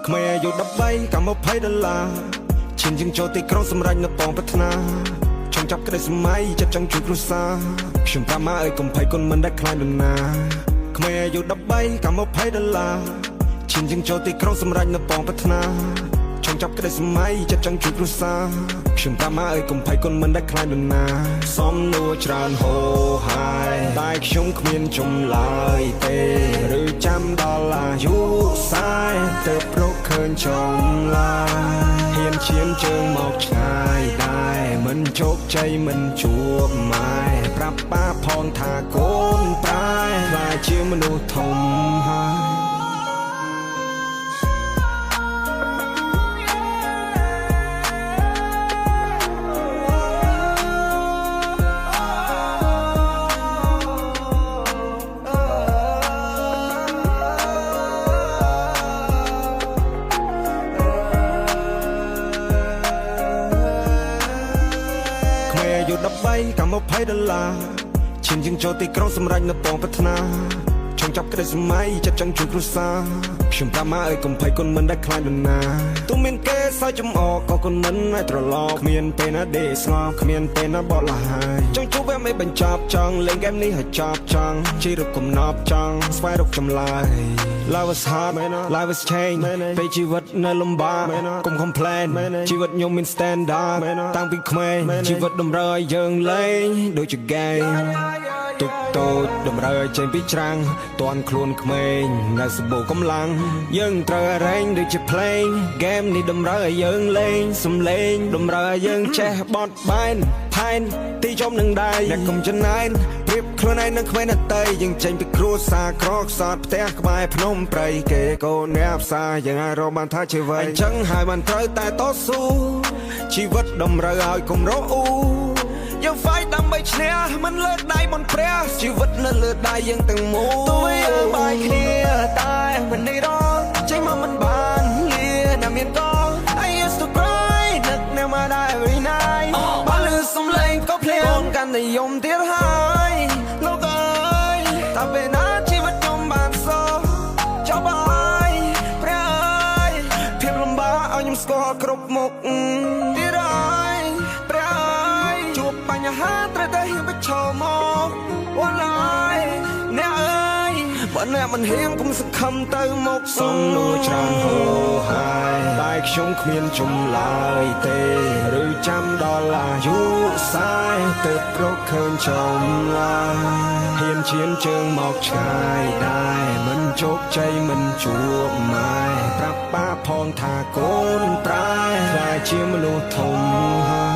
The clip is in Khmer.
ក្មេអាយុ13កម្ម$20ឈានជាងចូលទីក្រុងសម្រេចនៅប៉ងប្រាថ្នាចង់ចាប់ក្តីសម័យចិត្តចង់ជួយគ្រួសារខ្ញុំប្រាប់មកឲ្យកុំភ័យគុណមិនដែលខ្លាចនរណាក្មេអាយុ13កម្ម$20ឈានជាងចូលទីក្រុងសម្រេចនៅប៉ងប្រាថ្នាចង់ចាប់ក្តីសម័យចិត្តចង់ជួយគ្រួសារខ្ញុំប្រាប់មកឲ្យកុំភ័យគុណមិនដែលខ្លាចនរណាសំនួរច្រើនហូរហើយតែខ្ញុំគ្មានចម្លើយទេឬចាំដល់អាយុសាយទៅប្រកឃើញចម្លើយហ៊ានឈានជើងមកឆ្ងាយដែរមិនជោគជ័យមិនជួបម៉ែប្រាប់ប៉ាផងថាកូនប្រែខ្លាចជាមនុស្សធំហើយ13កម្ម$20ឈានជាងចូលទីក្រុងសម្រេចនៅប៉ងប្រាថ្នាចង់ចាប់ក្តីសម័យចិត្តចង់ជួយគ្រួសារខ្ញុំប្រាប់មកឲ្យកុំភ័យគុណមិនដែលខ្លាចនរណាទោះមានគេសើចចំអកក៏គុណមិនឲ្យត្រឡប់គ្មានពេលណាដេកស្ងប់គ្មានពេលណាបត់លហើយចង់ជួបវាមិនបញ្ចប់ចង់លេងហ្គេមនេះឲ្យចប់ចង់ជិះរកកំណប់ចង់ស្វែងរកចម្លើយ Life is hard life is change ពេលជីវិតនៅលំបាកកុំ complain ជីវិតខ្ញុំមាន standard តាំងពីក្មេងជីវិតតម្រូវឲ្យយើងលេងដូចជា game ទុកតូចតម្រូវឲ្យចេញពីច្រាំងតាន់ខ្លួនក្មេងនៅសម្បូរកម្លាំងយើងត្រូវរែងដូចជា play game នេះតម្រូវឲ្យយើងលេងសំលេងតម្រូវឲ្យយើងចេះបត់បែនផែនទីចំនឹងដៃអ្នកកុំចំណាយប្រៀបខ្លួនឯងនឹងក្មេងដទៃយើងចេញពីគ្រួសារក្រខ្សត់ផ្ទះក្បែរភ្នំព្រៃគេកូនអ្នកផ្សារយើងអាចរកបានថាជាអ្វីអញ្ចឹងហើយបានត្រូវតែតស៊ូជីវិតតម្រូវឲ្យកុំរអ៊ូយើង fight ដើម្បីឈ្នះមិនលើកដៃបនព្រះជីវិតនៅលើដៃយើងទាំងមូលទោះយើងបាយគ្នាតែមិននេះរងចេញមកមិនបានលាណាមានកង I used to cry នឹកនៅមកដែរ every night បើលឺសំឡេងក៏ភ្លៀងកាន់តែយំទៀតហើយលោកអើយតើពេលណាជីវិតខ្ញុំបានសោះចប់ហើយព្រះអើយភាពលំបាកឲ្យខ្ញុំស្គាល់គ្រប់មុខទៀតហើយព្រះអើយជួបបញ្ហាត្រូវតែហ៊ានប្រឈមមកអូនអើយអ្នកអើយបើអ្នកមិនហ៊ានកុំសង្ឃឹមទៅមុខសំណួរច្រើនហូរហើយតែខ្ញុំគ្មានចម្លើយទេឬចាំដល់អាយុសាយទៅប្រកឃើញចម្លើយហ៊ានឈានជើងមកឆ្ងាយដែរមិនជោគជ័យមិនជួបម៉ែប្រាប់ប៉ាផងថាកូនប្រែខ្លាចជាមនុស្សធំហើយ